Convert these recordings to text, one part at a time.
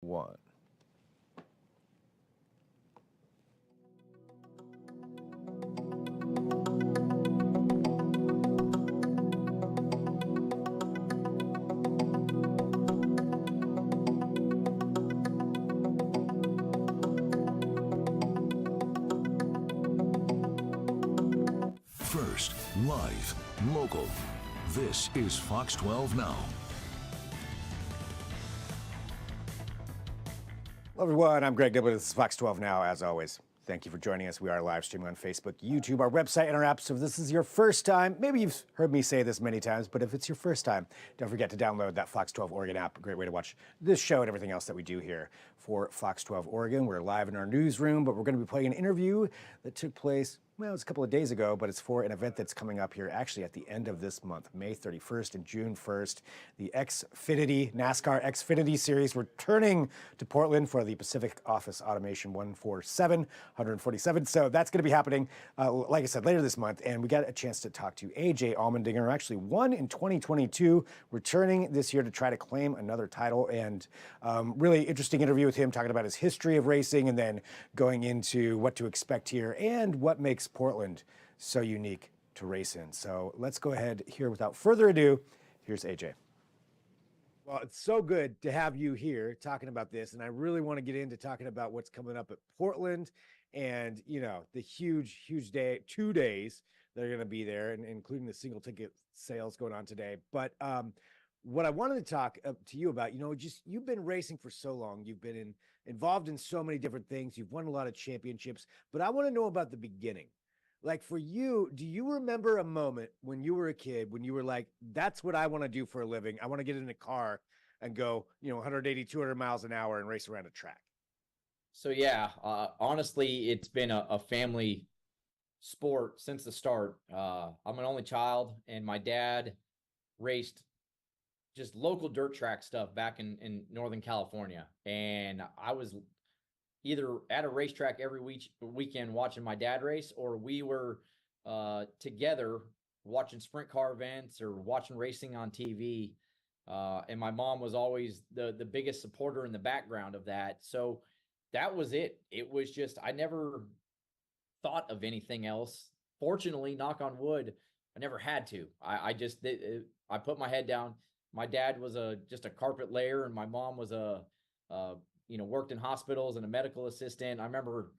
One. First, live, local. This is Fox 12 Now. Hello, everyone. I'm Greg Gilbert. This is Fox 12 Now, as always. Thank you for joining us. We are live streaming on Facebook, YouTube, our website, and our app. So if this is your first time, maybe you've heard me say this many times, but if it's your first time, don't forget to download that Fox 12 Oregon app. A great way to watch this show and everything else that we do here for Fox 12 Oregon. We're live in our newsroom, but we're going to be playing an interview that took place, well, it's a couple of days ago, but it's for an event that's coming up here actually at the end of this month, May 31st and June 1st. The NASCAR Xfinity Series returning to Portland for the Pacific Office Automation 147. So that's going to be happening, like I said, later this month. And we got a chance to talk to AJ Allmendinger, who actually won in 2022, returning this year to try to claim another title. And really interesting interview with him, talking about his history of racing and then going into what to expect here and what makes Portland so unique to race in. So let's go ahead here without further ado. Here's AJ. Well, it's so good to have you here talking about this. And I really want to get into talking about what's coming up at Portland and, you know, the huge day, 2 days that are going to be there, and including the single ticket sales going on today. But what I wanted to talk to you about, you know, just you've been racing for so long. You've been involved in so many different things. You've won a lot of championships, but I want to know about the beginning. Like for you, do you remember a moment when you were a kid when you were like, that's what I want to do for a living? I want to get in a car and go, 180, 200 miles an hour and race around a track. So yeah, honestly, it's been a family sport since the start. I'm an only child, and my dad raced just local dirt track stuff back in Northern California. And I was either at a racetrack every weekend watching my dad race, or we were together watching sprint car events or watching racing on TV. And my mom was always the biggest supporter in the background of that. So that was it. It was just, I never thought of anything else. Fortunately, knock on wood, I never had to. I put my head down. My dad was just a carpet layer, and my mom was worked in hospitals and a medical assistant. I remember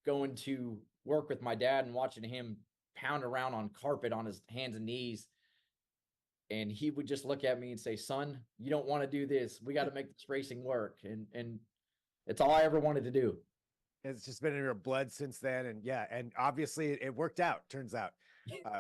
going to work with my dad and watching him pound around on carpet on his hands and knees. And he would just look at me and say, "Son, you don't want to do this. We got to make this racing work." And it's all I ever wanted to do. It's just been in your blood since then. And yeah, and obviously it worked out, turns out.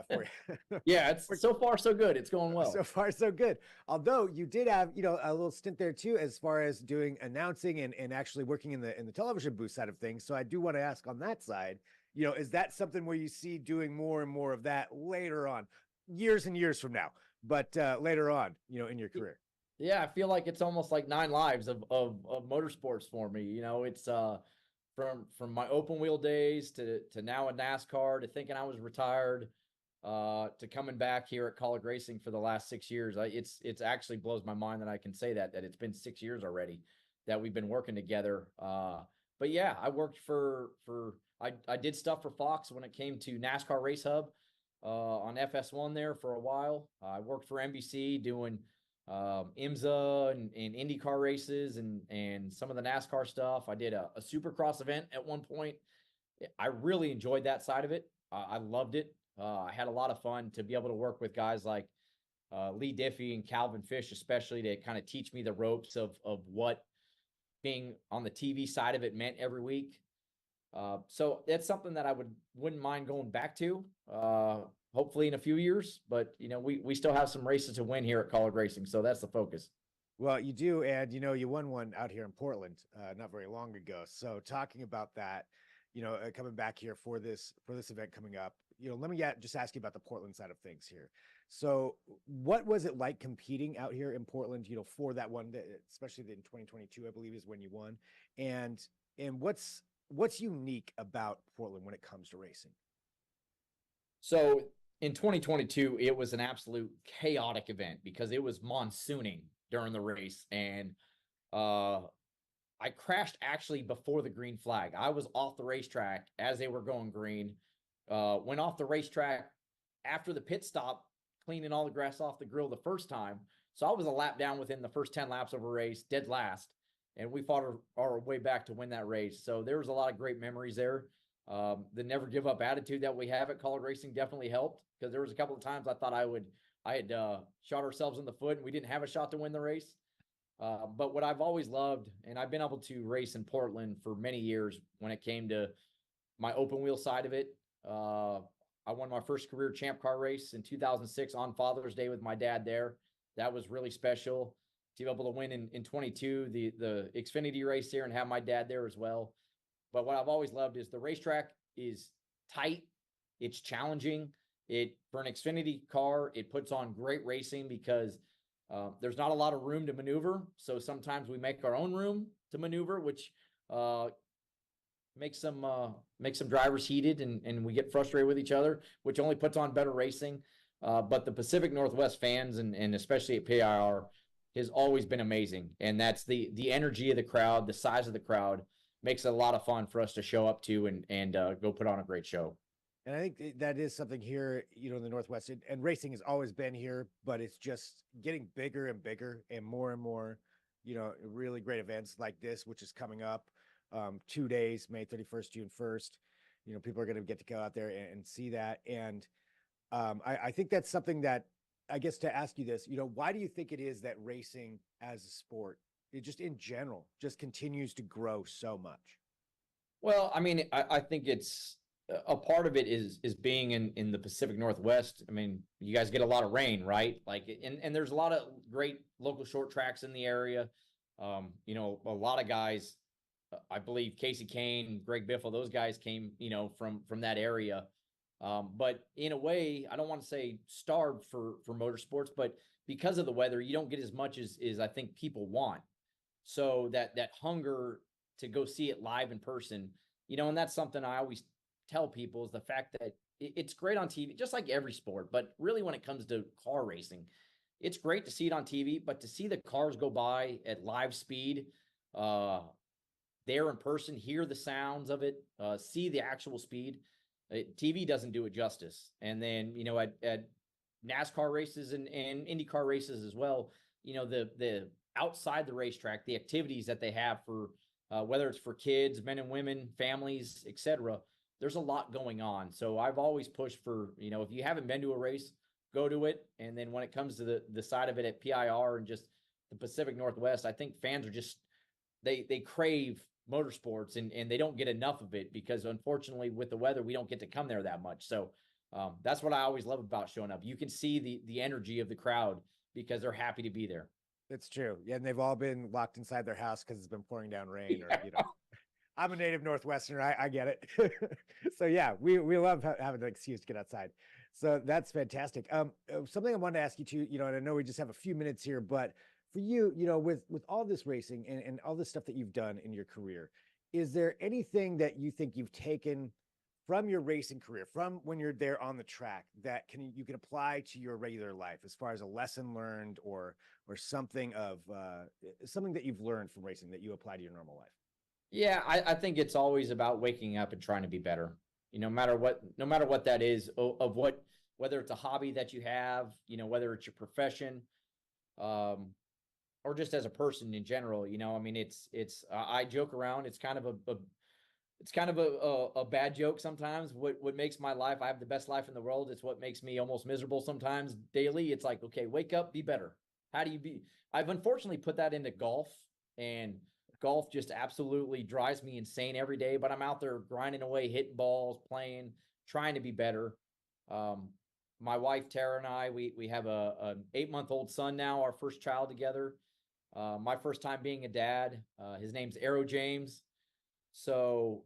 For you. Yeah, it's so far so good. It's going well. So far so good. Although you did have, a little stint there too, as far as doing announcing and actually working in the television booth side of things. So I do want to ask on that side, is that something where you see doing more and more of that later on, years and years from now, but later on, in your career? Yeah, I feel like it's almost like 9 lives of motorsports for me. It's from my open wheel days to now in NASCAR, to thinking I was retired, to coming back here at College Racing for the last 6 years. It's actually blows my mind that I can say that it's been 6 years already that we've been working together. But yeah, I worked I did stuff for Fox when it came to NASCAR Race Hub on FS1 there for a while. I worked for NBC doing IMSA and IndyCar races and some of the NASCAR stuff. I did a Supercross event at one point. I really enjoyed that side of it. I loved it. I had a lot of fun to be able to work with guys like Lee Diffie and Calvin Fish, especially to kind of teach me the ropes of what being on the TV side of it meant every week. So that's something that I wouldn't mind going back to, hopefully in a few years. But we still have some races to win here at College Racing, so that's the focus. Well, you do, and you won one out here in Portland not very long ago. So talking about that, coming back here for this event coming up, let me just ask you about the Portland side of things here. So what was it like competing out here in Portland, for that one, especially in 2022, I believe is when you won, and what's unique about Portland when it comes to racing? So in 2022, it was an absolute chaotic event because it was monsooning during the race. And I crashed actually before the green flag. I was off the racetrack as they were going green. Went off the racetrack after the pit stop, cleaning all the grass off the grill the first time. So I was a lap down within the first 10 laps of a race, dead last. And we fought our way back to win that race. So there was a lot of great memories there. The never give up attitude that we have at College Racing definitely helped, because there was a couple of times I thought I had shot ourselves in the foot and we didn't have a shot to win the race. But what I've always loved, and I've been able to race in Portland for many years when it came to my open wheel side of it. I won my first career champ car race in 2006 on Father's Day with my dad there. That was really special to be able to win in 22, the Xfinity race here, and have my dad there as well. But what I've always loved is the racetrack is tight. It's challenging. For an Xfinity car, it puts on great racing because there's not a lot of room to maneuver. So sometimes we make our own room to maneuver, which makes some drivers heated, and we get frustrated with each other, which only puts on better racing. But the Pacific Northwest fans, and especially at PIR, has always been amazing. And that's the energy of the crowd, the size of the crowd makes it a lot of fun for us to show up to and go put on a great show. And I think that is something here, in the Northwest, and racing has always been here, but it's just getting bigger and bigger and more, really great events like this, which is coming up 2 days, May 31st, June 1st. People are going to get to go out there and see that. And I think that's something that, I guess, to ask you this, why do you think it is that racing as a sport, it just in general, just continues to grow so much? Well, I mean, I think it's a part of it is being in the Pacific Northwest. I mean, you guys get a lot of rain, right? Like, and there's a lot of great local short tracks in the area. A lot of guys, I believe Casey Kane, Greg Biffle, those guys came, from that area. But in a way, I don't want to say starved for motorsports, but because of the weather, you don't get as much as I think people want. So that hunger to go see it live in person, and that's something I always tell people, is the fact that it's great on TV, just like every sport. But really, when it comes to car racing, it's great to see it on TV, but to see the cars go by at live speed, there in person, hear the sounds of it, see the actual speed, TV doesn't do it justice. And then, at NASCAR races and IndyCar races as well, the outside the racetrack, the activities that they have for whether it's for kids, men and women, families, etc. There's a lot going on. So I've always pushed for, if you haven't been to a race, go to it. And then when it comes to the side of it at PIR and just the Pacific Northwest, I think fans are just, they crave motorsports, and they don't get enough of it, because unfortunately with the weather, we don't get to come there that much. So that's what I always love about showing up. You can see the energy of the crowd because they're happy to be there. It's true. Yeah. And they've all been locked inside their house because it's been pouring down rain, or, I'm a native Northwesterner. I get it. So yeah, we love having an excuse to get outside. So that's fantastic. Something I wanted to ask you too, and I know we just have a few minutes here, but for you, with all this racing and all this stuff that you've done in your career, is there anything that you think you've taken from your racing career, from when you're there on the track, that you can apply to your regular life, as far as a lesson learned or something that you've learned from racing that you apply to your normal life? Yeah, I think it's always about waking up and trying to be better. No matter what that is, whether it's a hobby that you have, whether it's your profession, or just as a person in general. I mean, I joke around. It's kind of a bad joke sometimes. What makes my life, I have the best life in the world. It's what makes me almost miserable sometimes daily. It's like, okay, wake up, be better. How do you be? I've unfortunately put that into golf, and golf just absolutely drives me insane every day, but I'm out there grinding away, hitting balls, playing, trying to be better. My wife, Tara, and I, we have an 8-month-old son now, our first child together. My first time being a dad. His name's Arrow James. So,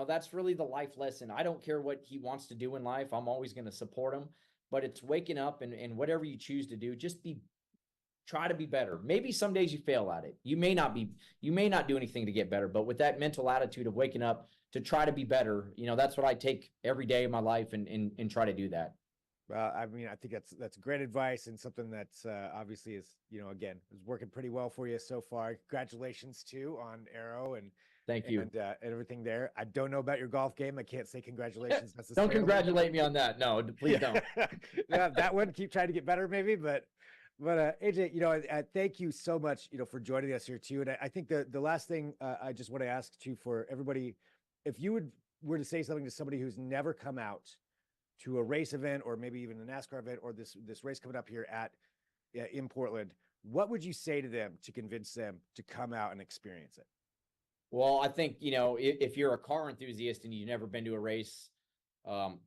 that's really the life lesson. I don't care what he wants to do in life. I'm always going to support him, but it's waking up and whatever you choose to do, just try to be better. Maybe some days you fail at it. You may not do anything to get better, but with that mental attitude of waking up to try to be better, that's what I take every day of my life and try to do that. Well, I mean, I think that's great advice and something that's obviously is, again, is working pretty well for you so far. Congratulations too on Arrow Thank you. and everything there. I don't know about your golf game. I can't say congratulations Don't necessarily. congratulate me on that. No, please don't. Yeah, that one, keep trying to get better maybe, but AJ, thank you so much, for joining us here too. And I think the last thing I just want to ask too for everybody, if you were to say something to somebody who's never come out to a race event or maybe even a NASCAR event or this race coming up here in Portland, what would you say to them to convince them to come out and experience it? Well, I think, if you're a car enthusiast and you've never been to a race,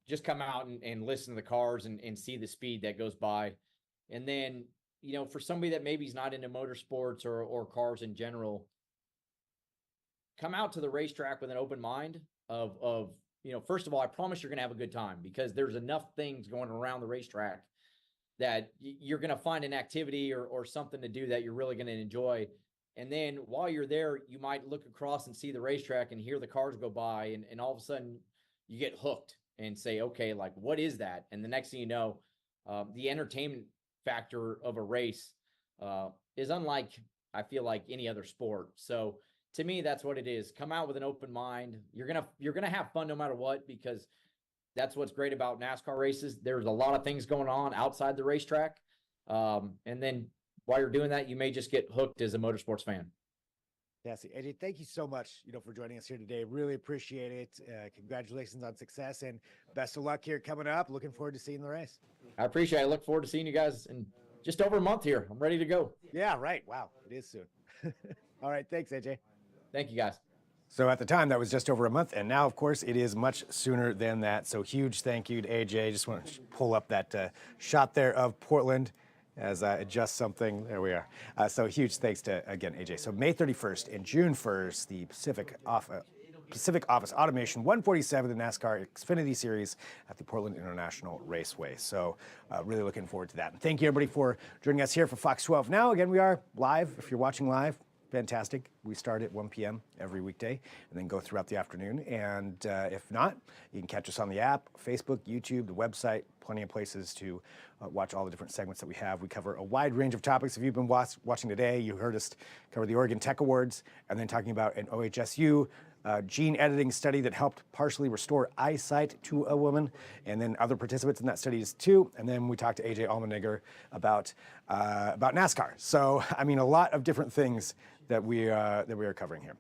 just come out and listen to the cars and see the speed that goes by. And then, for somebody that maybe is not into motorsports or cars in general, come out to the racetrack with an open mind of first of all, I promise you're going to have a good time because there's enough things going around the racetrack that you're going to find an activity or something to do that you're really going to enjoy. And then while you're there, you might look across and see the racetrack and hear the cars go by. And all of a sudden you get hooked and say, okay, like, what is that? And the next thing you know, the entertainment factor of a race is unlike, I feel like, any other sport. So to me, that's what it is. Come out with an open mind. You're gonna have fun no matter what, because that's what's great about NASCAR races. There's a lot of things going on outside the racetrack. And then while you're doing that, you may just get hooked as a motorsports fan. Yes, AJ, thank you so much, for joining us here today. Really appreciate it. Congratulations on success and best of luck here coming up. Looking forward to seeing the race. I appreciate it. I look forward to seeing you guys in just over a month here. I'm ready to go. Yeah, right. Wow, it is soon. All right, thanks, AJ. Thank you, guys. So at the time, that was just over a month, and now, of course, it is much sooner than that. So huge thank you to AJ. Just want to pull up that shot there of Portland as I adjust something. There we are. So huge thanks to, again, AJ. So May 31st and June 1st, the Pacific Office Automation 147, the NASCAR Xfinity Series at the Portland International Raceway. So really looking forward to that. And thank you, everybody, for joining us here for Fox 12 Now. Again, we are live. If you're watching live, fantastic. We start at 1 p.m. every weekday and then go throughout the afternoon. And if not, you can catch us on the app, Facebook, YouTube, the website, plenty of places to watch all the different segments that we have. We cover a wide range of topics. If you've been watching today, you heard us cover the Oregon Tech Awards and then talking about an OHSU gene editing study that helped partially restore eyesight to a woman, and then other participants in that study too. And then we talked to AJ Allmendinger about NASCAR. So, I mean, a lot of different things that we are covering here.